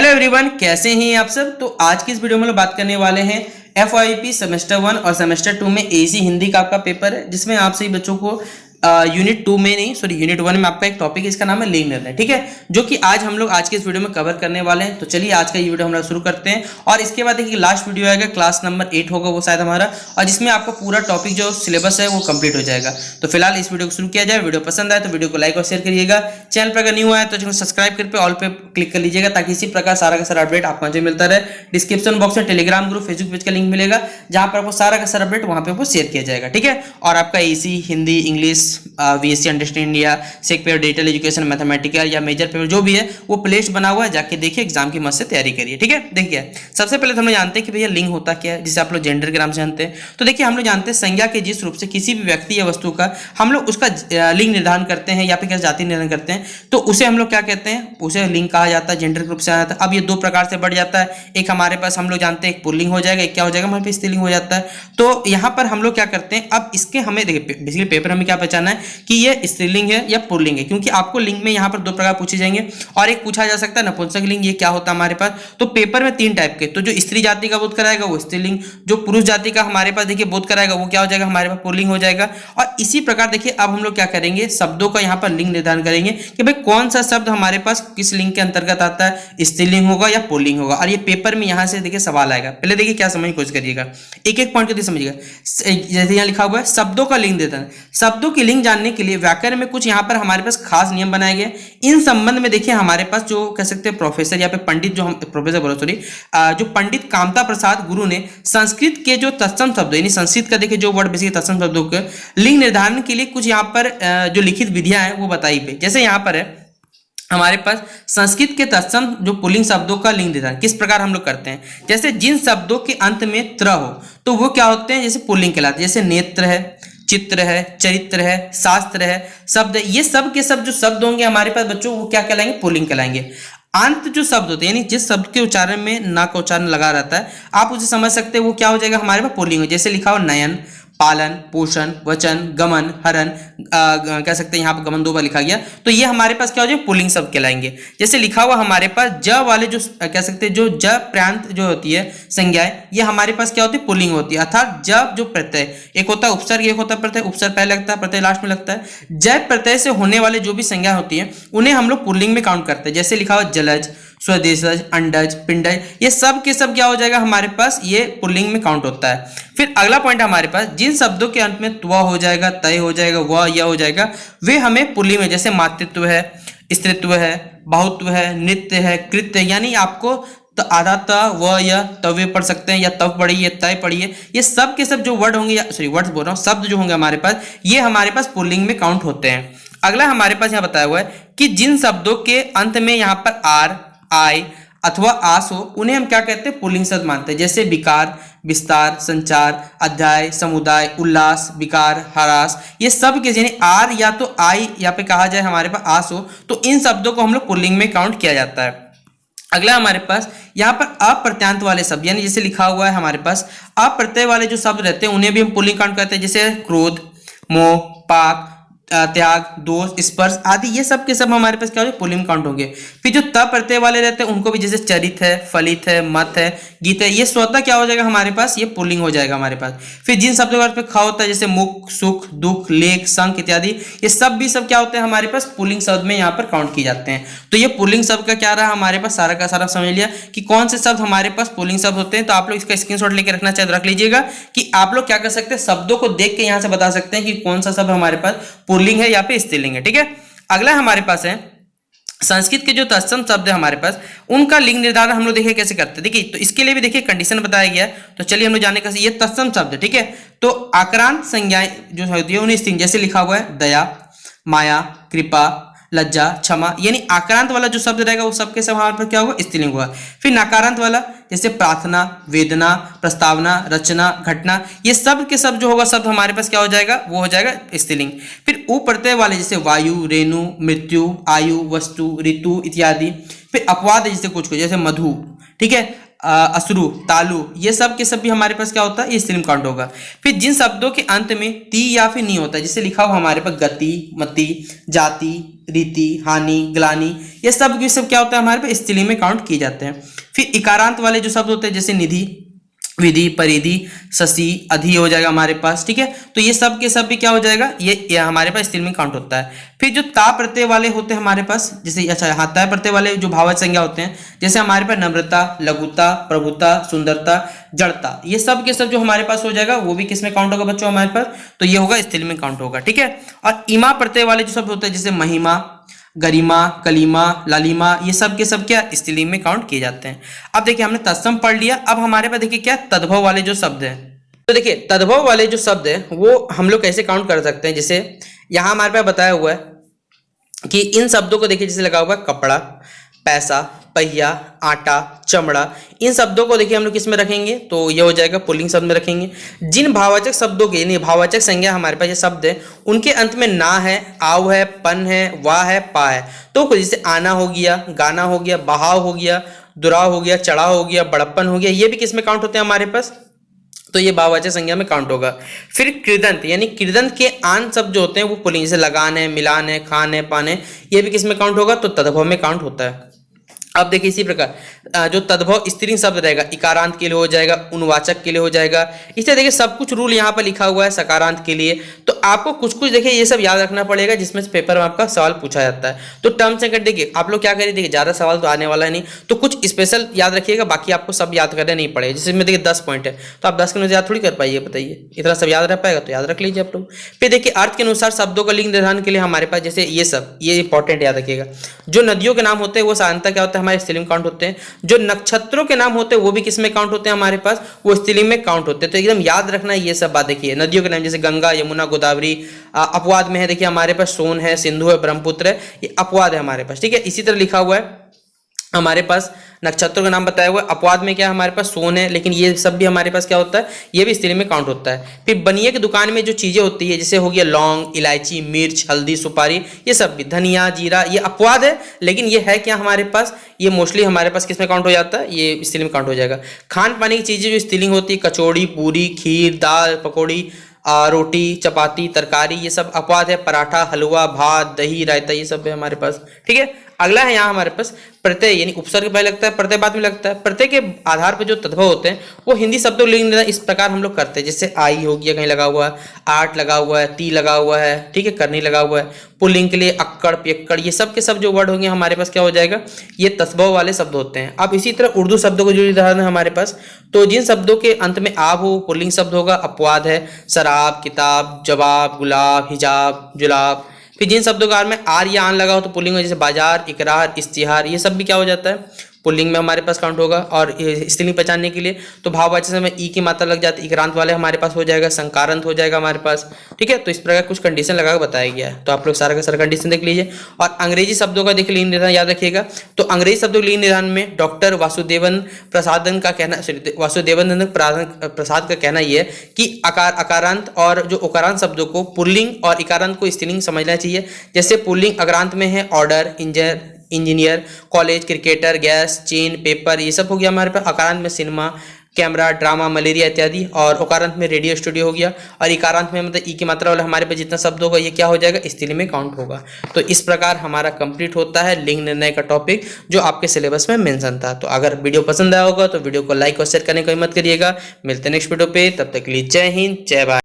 Hello everyone, कैसे हैं आप सब। तो आज की इस वीडियो में लोग बात करने वाले हैं FYP सेमेस्टर 1 और सेमेस्टर 2 में AC हिंदी का आपका पेपर है, जिसमें आप सभी बच्चों को यूनिट 2 में नहीं सॉरी यूनिट 1 में आपका एक टॉपिक है, इसका नाम है लिंग निर्णय। ठीक है, जो कि आज हम लोग आज के इस वीडियो में कवर करने वाले हैं। तो चलिए आज का ये वीडियो हम लोग शुरू करते हैं और इसके बाद देखिए लास्ट वीडियो आएगा, क्लास नंबर 8 होगा वो शायद हमारा, और जिसमें आपका पूरा टॉपिक जो सिलेबस है वो कंप्लीट हो जाएगा। तो फिलहाल इस वीडियो को शुरू किया जाए। वीडियो पसंद आए तो वीडियो को लाइक और शेयर करिएगा। चैनल पर अगर न्यू आए तो चैनल सब्सक्राइब करके ऑल पे क्लिक कर लीजिएगा, ताकि इसी प्रकार सारा का सारा अपडेट आपको मुझे मिलता रहे। डिस्क्रिप्शन बॉक्स में टेलीग्राम ग्रुप, फेसबुक पेज का लिंक मिलेगा, जहां पर आपको सारा का सारा अपडेट वहां पे आपको शेयर किया जाएगा। ठीक है, और आपका AC Hindi, English, VSC understand India, सेक पेपर, डिजिटल एजुकेशन, मैथमेटिकल या मेजर पेपर जो भी है वो प्लेलिस्ट बना हुआ है, जाके देखिए, एग्जाम की मस्त से तैयारी करिए। ठीक है, देखिए सबसे पहले तो हम लोग जानते हैं कि भैया लिंग होता क्या है, जिसे आप लोग जेंडर के नाम से जानते हैं। तो देखिए हम लोग जानते हैं संज्ञा के जिस रूप से किसी भी व्यक्ति या वस्तु का हम लोग उसका लिंग निर्धारण करते हैं या फिर जाति निर्धारण करते हैं, तो उसे हम लोग क्या कहते हैं, उसे लिंग कहा जाता है, जेंडर के रूप से आता है। अब ये दो प्रकार से बढ़ जाता है। एक हमारे पास हम लोग जानते हैं एक पुल्लिंग हो जाएगा, एक क्या हो जाएगा हमारे पास स्त्रीलिंग हो जाता है। तो यहाँ पर हम लोग क्या करते हैं, अब इसके हमें देखिए बेसिकली पेपर हमें क्या पहचाना है कि ये स्त्रीलिंग है या पुल्लिंग है, क्योंकि आपको लिंग में यहाँ पर दो प्रकार पूछे जाएंगे और एक पूछा जा सकता है नपुंसक लिंग। ये क्या होता है हमारे पास, तो पेपर में 3 टाइप के, तो जो स्त्री जाति का बोध कराएगा वो स्त्रीलिंग, जो पुरुष जाति का हमारे पास देखिए बोध कराएगा वो क्या हो जाएगा हमारे पास पुल्लिंग हो जाएगा। और इसी प्रकार देखिए अब हम लोग क्या करेंगे, शब्दों का यहाँ पर लिंग निर्धारण करेंगे कि भाई कौन सा शब्द हमारे पास किस लिंग के अंतर्गत आता है, स्त्रीलिंग होगा या पुल्लिंग होगा। और ये पेपर में यहाँ से देखिए सवाल आएगा। पहले देखिए क्या समझ की कोशिश करिएगा, एक एक पॉइंट को समझिएगा। जैसे यहाँ लिखा हुआ है शब्दों का लिंग निर्धारण, शब्दों की लिंग जानने के लिए व्याकरण में कुछ यहाँ पर हमारे पास खास नियम बनाए गए। इन संबंध में देखिए हमारे पास जो कह सकते हैं प्रोफेसर या फिर पंडित, जो हम प्रोफेसर बोलो सॉरी, जो पंडित कामता प्रसाद गुरु ने संस्कृत के जो तत्सम शब्द यानी संस्कृत का देखिए जो वर्ड बेसिक तत्सम शब्दों के लिंग निर्धारण के लिए कुछ यहाँ पर जो लिखित विधियां हैं वो बताई गई। जैसे यहाँ पर है हमारे पास संस्कृत के तत्सम जो पुल्लिंग शब्दों का लिंग निर्धारण किस प्रकार हम लोग करते हैं। जैसे जिन शब्दों के अंत में त्र हो तो वो क्या होते हैं, जैसे पुल्लिंग कहलाते हैं। जैसे नेत्र है, चित्र है, चरित्र है, शास्त्र है, शब्द है, ये सब के सब जो शब्द होंगे हमारे पास बच्चों वो क्या कहलाएंगे, पुल्लिंग कहलाएंगे। अंत जो शब्द होते हैं यानी जिस शब्द के उच्चारण में ना का उच्चारण लगा रहता है आप उसे समझ सकते हैं वो क्या हो जाएगा हमारे पास पुल्लिंग। जैसे लिखा हो नयन, पालन, पोषण, वचन, गमन, हरण, कह सकते हैं यहाँ पर गमन 2 बार लिखा गया, तो ये हमारे पास क्या हो जाएगा पुल्लिंग शब्द कहलाएंगे। जैसे लिखा हुआ हमारे पास ज वाले जो कह सकते हैं जो ज प्रांत जो होती है संज्ञाएं, ये हमारे पास क्या होती है पुल्लिंग होती है। अर्थात जब जो प्रत्यय, एक होता है उपसर्ग, एक होता है प्रत्यय, उपसर्ग पहले लगता है प्रत्यय लास्ट में लगता है। जय प्रत्यय से होने वाले जो भी संज्ञा होती है उन्हें हम लोग पुल्लिंग में काउंट करते हैं। जैसे लिखा हुआ जलज, स्वदेशज, अंडज, पिंडज, ये सब के सब क्या हो जाएगा हमारे पास, ये पुल्लिंग में काउंट होता है। फिर अगला पॉइंट हमारे पास जिन शब्दों के अंत में त्व हो जाएगा, तय हो जाएगा, व या हो जाएगा, वे हमें पुल्लिंग में, जैसे मातृत्व है, स्त्रीत्व है, बहुत्व है, नृत्य है, कृत्य, यानी आपको आधा त व या तवे पढ़ सकते हैं, या तव पढ़िए, तय पढ़िए, ये सब के सब जो वर्ड होंगे, या सॉरी वर्ड्स बोल रहा हूँ, शब्द जो होंगे हमारे पास ये हमारे पास पुल्लिंग में काउंट होते हैं। अगला हमारे पास यहाँ बताया हुआ है कि जिन शब्दों के अंत में यहाँ पर आर, आई अथवा आस हो उन्हें हम क्या कहते हैं, पुल्लिंग शब्द मानते हैं। जैसे विकार, विस्तार, संचार, अध्याय, समुदाय, उल्लास, विकार, हरास, ये सब के यानी आर या तो आई या पे कहा जाए हमारे पास आस हो तो इन शब्दों को हम लोग पुल्लिंग में काउंट किया जाता है। अगला हमारे पास यहाँ पर अप्रत्यांत वाले शब्द, यानी जैसे लिखा हुआ है हमारे पास अप्रत्यय वाले जो शब्द रहते हैं उन्हें भी हम पुल्लिंग काउंट करते हैं। जैसे क्रोध, मोह, पाप, त्याग, दोष, स्पर्श आदि, ये सब के सब हमारे पास क्या हो पुल्लिंग काउंट होंगे। फिर जो त प्रत्यय वाले रहते हैं उनको भी, जैसे चरित है, फलित है, मत है, गीत है, ये स्वतः क्या हो जाएगा हमारे पास, ये पुल्लिंग हो जाएगा हमारे पास। फिर जिन शब्दों का ख होता है जैसे मुख, सुख, दुख, लेख, संक इत्यादि, ये सब भी सब क्या होते हैं हमारे पास पुल्लिंग शब्द में यहाँ पर काउंट किए जाते हैं। तो ये पुल्लिंग शब्द का क्या रहा हमारे पास, सारा का सारा समझ लिया कि कौन से शब्द हमारे पास पुल्लिंग शब्द होते हैं। तो आप लोग इसका स्क्रीनशॉट लेकर रखना चाहिए, रख लीजिएगा कि आप लोग क्या कर सकते हैं, शब्दों को देख के यहाँ से बता सकते हैं कि कौन सा शब्द हमारे पास पुल्लिंग है या फिर स्त्रीलिंग है। ठीक है, अगला हमारे पास है संस्कृत के जो तत्सम शब्द है हमारे पास उनका लिंग निर्धारण हम लोग देखिए कैसे करते हैं। देखिए तो इसके लिए भी देखिए कंडीशन बताया गया है, तो चलिए हम लोग जाने का, ये तत्सम शब्द है। ठीक है, तो आक्रांत संज्ञाएं जो होती है उन्हें स्त्रीलिंग, जैसे लिखा हुआ है दया, माया, कृपा, लज्जा, क्षमा, यानी आक्रांत वाला जो शब्द रहेगा वो सबके सब हमारे पास क्या होगा, स्त्रीलिंग होगा। फिर नकारांत वाला जैसे प्रार्थना, वेदना, प्रस्तावना, रचना, घटना, ये सब के सब जो होगा शब्द हमारे पास क्या हो जाएगा, वो हो जाएगा स्त्रीलिंग। फिर उ प्रत्यय वाले जैसे वायु, रेणु, मृत्यु, आयु, वस्तु, ऋतु इत्यादि। फिर अपवाद जैसे कुछ जैसे मधु, ठीक है, अश्रु, तालु, ये सब के सब भी हमारे पास क्या होता है, ये स्त्रीलिंग काउंट होगा। फिर जिन शब्दों के अंत में ती या फिर नी होता है, जैसे लिखा हुआ हमारे पास गति, मति, जाति, रीति, हानि, ग्लानि, ये सब के सब क्या होता है हमारे पास स्त्रीलिंग में काउंट किए जाते हैं। फिर इकारांत वाले जो शब्द होते हैं जैसे निधि, विधि, परिधि, शशि, अधि हो जाएगा हमारे पास, ठीक है। तो ये सब के सब भी क्या हो जाएगा, ये हमारे पास स्त्रीलिंग में काउंट होता है। फिर जो ता प्रत्यय वाले होते हैं हमारे पास, जैसे अच्छा हाँ ता प्रत्यय वाले जो भाववाचक संज्ञा होते हैं, जैसे हमारे पास नम्रता, लघुता, प्रभुता, सुंदरता, जड़ता, ये सब के सब जो हमारे पास हो जाएगा वो भी किस में काउंट होगा बच्चों हमारे पास, तो ये होगा स्त्रीलिंग में काउंट होगा, ठीक है। और इमा प्रत्यय वाले जो शब्द होते हैं जैसे महिमा, गरिमा, कलीमा, लालिमा, ये सब के सब क्या स्त्रीलिंग में काउंट किए जाते हैं। अब देखिए हमने तत्सम पढ़ लिया, अब हमारे पास देखिए क्या तद्भव वाले जो शब्द हैं, तो देखिए तद्भव वाले जो शब्द हैं वो हम लोग कैसे काउंट कर सकते हैं। जैसे यहाँ हमारे पास बताया हुआ है कि इन शब्दों को देखिए जैसे लगा हुआ है कपड़ा, पैसा, पहिया, आटा, चमड़ा, इन शब्दों को देखिए हम लोग किस में रखेंगे, तो ये हो जाएगा पुल्लिंग शब्द में रखेंगे। जिन भाववाचक शब्दों के यानी भाववाचक संज्ञा हमारे पास ये शब्द है उनके अंत में ना है, आव है, पन है, वाह है, पा है, तो जैसे आना हो गया, गाना हो गया, बहाव हो गया, दुराव हो गया, चढ़ाव हो गया, बड़प्पन हो गया, ये भी किस में काउंट होते हैं हमारे पास, तो ये भाववाचक संज्ञा में काउंट होगा। फिर कृदंत यानी कृदंत के आन शब्द जो होते हैं वो पुल्लिंग, जैसे लगान है, मिलान है, खान है, पान है, ये भी किस में काउंट होगा, तो तद्भव में काउंट होता है। अब देखिए इसी प्रकार जो तद्भव स्त्रीलिंग शब्द रहेगा इकारांत के लिए हो जाएगा, उनवाचक के लिए हो जाएगा। इससे देखिए सब कुछ रूल यहाँ पर लिखा हुआ है सकारांत के लिए, तो आपको कुछ कुछ देखिए ये सब याद रखना पड़ेगा जिसमें से पेपर में आपका सवाल पूछा जाता है। तो टर्म्स एंड देखिए आप लोग क्या करिए, देखिए ज़्यादा सवाल तो आने वाला है नहीं, तो कुछ स्पेशल याद रखिएगा, बाकी आपको सब याद करना नहीं पड़ेगा। जिसमें देखिए 10 पॉइंट है तो आप 10 के अनुसार याद थोड़ी कर पाइए, बताइए इतना सब याद रह पाएगा, तो याद रख लीजिए आप लोग। फिर देखिए अर्थ के अनुसार शब्दों का लिंग निर्धारण के लिए हमारे पास जैसे ये सब ये इंपॉर्टेंट याद रखिएगा। जो नदियों के नाम होते हैं वो साधारणतः क्या होता है हमारे स्त्रीलिंग काउंट होते हैं, जो नक्षत्रों के नाम होते हैं वो भी किस में काउंट होते हैं हमारे पास, वो स्त्रीलिंग में काउंट होते हैं। तो एकदम याद रखना है ये सब बात। देखिए नदियों के नाम जैसे गंगा, यमुना, गोदावरी, अपवाद में है देखिए हमारे पास सोन है, सिंधु है, ब्रह्मपुत्र है, ये अपवाद है हमारे पास, ठीक है। इसी तरह लिखा हुआ है हमारे पास नक्षत्रों का नाम बताया हुआ है, अपवाद में क्या हमारे पास सोन है, लेकिन ये सब भी हमारे पास क्या होता है, ये भी स्त्रीलिंग में काउंट होता है। फिर बनिए की दुकान में जो चीजें होती है जैसे हो गया लौंग, इलायची, मिर्च, हल्दी, सुपारी, ये सब भी धनिया, जीरा, ये अपवाद है, लेकिन ये है क्या हमारे पास, ये मोस्टली हमारे पास किस में काउंट हो जाता है, ये स्त्रीलिंग में काउंट हो जाएगा। खान पानी की चीजें जो स्त्रीलिंग होती है कचौड़ी, पूरी, खीर, दाल, पकौड़ी, रोटी, चपाती, तरकारी, ये सब अपवाद है। पराठा, हलवा, भात, दही, रायता, ये सब है हमारे पास, ठीक है। अगला है यहाँ हमारे पास प्रत्यय, यानी उपसर्ग पहले लगता है, प्रत्यय बाद में लगता है। प्रत्यय के आधार पर जो तद्भव होते हैं वो हिंदी शब्दों लिंग निर्धारण इस प्रकार हम लोग करते हैं, जैसे आई हो गया कहीं लगा हुआ है, आठ लगा हुआ है, ती लगा हुआ है, ठीक है, करनी लगा हुआ है। पुल्लिंग के लिए अक्कड़, पियक्कड़, ये सब के सब जो वर्ड होंगे हमारे पास क्या हो जाएगा, ये तद्भव वाले शब्द होते हैं। अब इसी तरह उर्दू शब्दों को जो उदाहरण है हमारे पास, तो जिन शब्दों के अंत में आब हो पुल्लिंग शब्द होगा, अपवाद है। शराब, किताब, जवाब, गुलाब, हिजाब, जुलाब। फिर जिन शब्दों का में आर या आन लगा हो तो पुल्लिंग में, जैसे बाजार, इकरार, इश्तिहार, ये सब भी क्या हो जाता है पुल्लिंग में हमारे पास काउंट होगा। और स्त्रीलिंग पहचानने के लिए तो भाववाचक समय ई की मात्रा लग जाती है, इक्रांत वाले हमारे पास हो जाएगा, संकारांत हो जाएगा हमारे पास, ठीक है। तो इस प्रकार कुछ कंडीशन लगा के बताया गया है, तो आप लोग सारा का सारा कंडीशन देख लीजिए। और अंग्रेजी शब्दों का देखिए लिंग निर्धारण याद रखिएगा। तो अंग्रेजी शब्दों के लिंग निर्धारण में डॉक्टर वासुदेवन प्रसादन का कहना, वासुदेवन प्रसाद का कहना यह है कि अकारांत और जो उकारांत शब्दों को पुल्लिंग और इकारांत को स्त्रीलिंग समझना चाहिए। जैसे पुल्लिंग अकारांत में है order, engineer, college, cricketer, gas, chain, paper, ये सब हो गया हमारे पास। अकारांत में सिनेमा, कैमरा, ड्रामा, मलेरिया इत्यादि। और उकारांत में रेडियो स्टूडियो हो गया। और इकारांत में मतलब ई की मात्रा वाला हमारे पास जितना शब्द होगा ये क्या हो जाएगा, स्त्रीलिंग में काउंट होगा। तो इस प्रकार हमारा कंप्लीट होता है लिंग निर्णय का टॉपिक जो आपके सिलेबस में मेंशन था। तो अगर वीडियो पसंद आया होगा तो वीडियो को लाइक और शेयर करने को मत करिएगा। मिलते हैं नेक्स्ट वीडियो पे, तब तक के लिए जय हिंद, जय भारत।